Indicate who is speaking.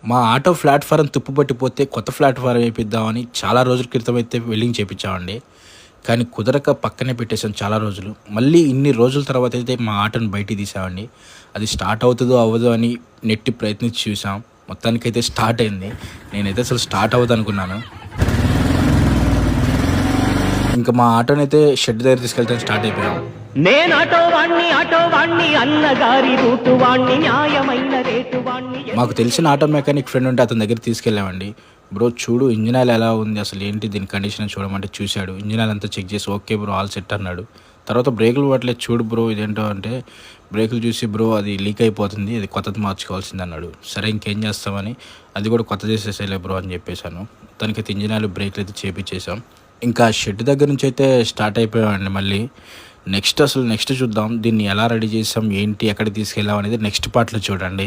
Speaker 1: మా auto platform తుప్పుపట్టిపోతే కొత్త platform వేపిద్దామని చాలా రోజుల క్రితం అయితే వెల్డింగ్ చేయించామండి. కానీ కుదరక పక్కనే పెట్టేసాం చాలా రోజులు. మళ్ళీ ఇన్ని రోజుల తర్వాత అయితే మా ఆటోని బయటికి తీసామండి. అది స్టార్ట్ అవుతుందో అవ్వదో అని నెట్టి ప్రయత్నించి చూసాం. మొత్తానికైతే స్టార్ట్ అయింది. నేనైతే అసలు స్టార్ట్ అవ్వదు అనుకున్నాను. ఇంకా మా ఆటోనైతే షెడ్ దగ్గర తీసుకెళ్తాను స్టార్ట్ అయిపోయాం.
Speaker 2: నేను ఆటో వాణ్ణి అన్నగారి రూటు వాణ్ణి న్యాయమైన రేటు వాణ్ణి.
Speaker 1: మాకు తెలిసిన ఆటో మెకానిక్ ఫ్రెండ్ ఉంటే అతని దగ్గర తీసుకెళ్ళామండి. బ్రో చూడు ఇంజిన్ ఆయిల్ ఎలా ఉంది, అసలు ఏంటి దీని కండిషన్ చూడమంటే చూశాడు. ఇంజిన్ ఆయిల్ అంతా చెక్ చేసి ఓకే బ్రో ఆల్ సెట్ అన్నాడు. తర్వాత బ్రేకులు పట్టలేదు, చూడు బ్రో ఇదేంటో అంటే బ్రేకులు చూసి బ్రో అది లీక్ అయిపోతుంది, అది కొత్తది మార్చుకోవాల్సింది అన్నాడు. సరే ఇంకేం చేస్తామని అది కూడా కొత్త చేసేసేలే బ్రో అని చెప్పేశాను. తనకైతే ఇంజిన్ ఆయిల్ బ్రేకులు అయితే చేపించేసాం. ఇంకా షెడ్ దగ్గర నుంచి అయితే స్టార్ట్ అయిపోయామండి. మళ్ళీ నెక్స్ట్ చూద్దాం దీన్ని ఎలా రెడీ చేసాం, ఏంటి, ఎక్కడికి తీసుకెళ్ళాం అనేది నెక్స్ట్ పార్ట్లో చూడండి.